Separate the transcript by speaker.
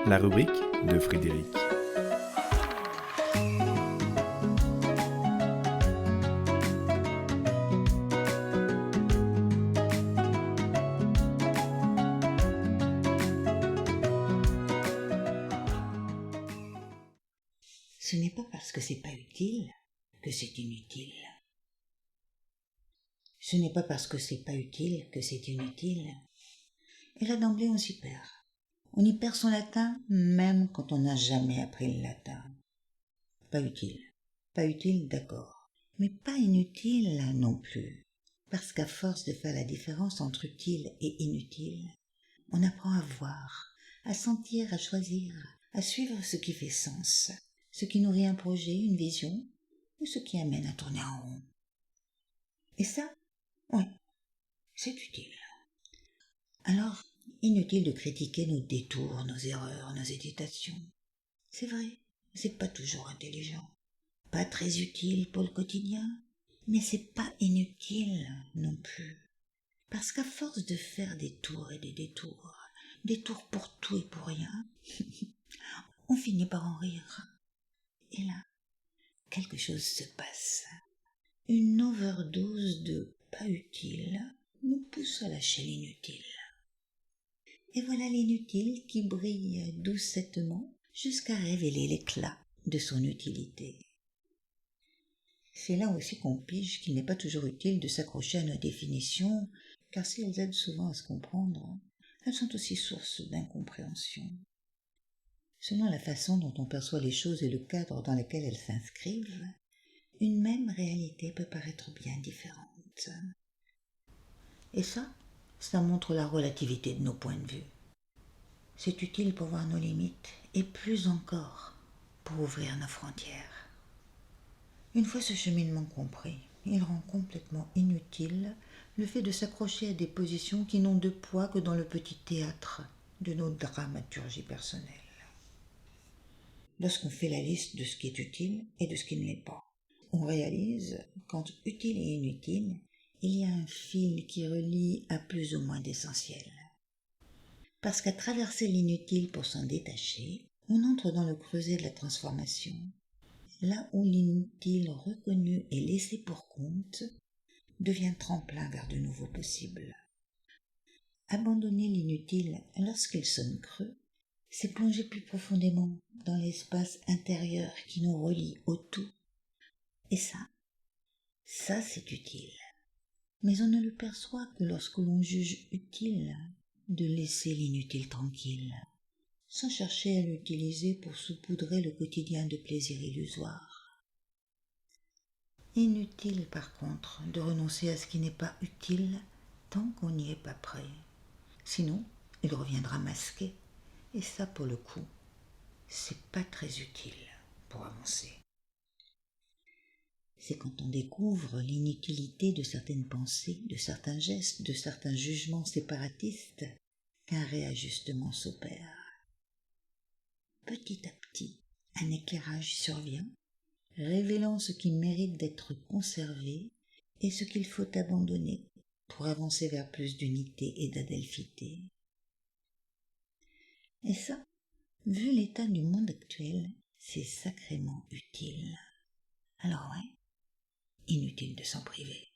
Speaker 1: La rubrique de Frédéric.
Speaker 2: Ce n'est pas parce que c'est pas utile que c'est inutile. Ce n'est pas parce que c'est pas utile que c'est inutile. Et là d'emblée on s'y perd. On y perd son latin même quand on n'a jamais appris le latin. Pas utile. Pas utile, d'accord. Mais pas inutile non plus. Parce qu'à force de faire la différence entre utile et inutile, on apprend à voir, à sentir, à choisir, à suivre ce qui fait sens, ce qui nourrit un projet, une vision, ou ce qui amène à tourner en rond. Et ça, oui, c'est utile. Alors, inutile de critiquer nos détours, nos erreurs, nos hésitations. C'est vrai, c'est pas toujours intelligent, pas très utile pour le quotidien, mais c'est pas inutile non plus. Parce qu'à force de faire des tours et des détours pour tout et pour rien, on finit par en rire. Et là, quelque chose se passe. Une overdose de pas utile nous pousse à lâcher l'inutile. Et voilà l'inutile qui brille doucettement jusqu'à révéler l'éclat de son utilité. C'est là aussi qu'on pige qu'il n'est pas toujours utile de s'accrocher à nos définitions, car si elles aident souvent à se comprendre, elles sont aussi source d'incompréhension. Selon la façon dont on perçoit les choses et le cadre dans lequel elles s'inscrivent, une même réalité peut paraître bien différente. Et ça montre la relativité de nos points de vue. C'est utile pour voir nos limites, et plus encore, pour ouvrir nos frontières. Une fois ce cheminement compris, il rend complètement inutile le fait de s'accrocher à des positions qui n'ont de poids que dans le petit théâtre de nos dramaturgies personnelles. Lorsqu'on fait la liste de ce qui est utile et de ce qui ne l'est pas, on réalise qu'entre utile et inutile, il y a un fil qui relie à plus ou moins d'essentiel. Parce qu'à traverser l'inutile pour s'en détacher, on entre dans le creuset de la transformation, là où l'inutile reconnu et laissé pour compte devient tremplin vers de nouveaux possibles. Abandonner l'inutile lorsqu'il sonne creux, c'est plonger plus profondément dans l'espace intérieur qui nous relie au tout. Et ça c'est utile. Mais on ne le perçoit que lorsque l'on juge utile de laisser l'inutile tranquille, sans chercher à l'utiliser pour saupoudrer le quotidien de plaisirs illusoires. Inutile par contre de renoncer à ce qui n'est pas utile tant qu'on n'y est pas prêt. Sinon, il reviendra masqué. Et ça, pour le coup, c'est pas très utile pour avancer. C'est quand on découvre l'inutilité de certaines pensées, de certains gestes, de certains jugements séparatistes qu'un réajustement s'opère. Petit à petit, un éclairage survient, révélant ce qui mérite d'être conservé et ce qu'il faut abandonner pour avancer vers plus d'unité et d'adelphité. Et ça, vu l'état du monde actuel, c'est sacrément utile. Alors ouais, inutile de s'en priver.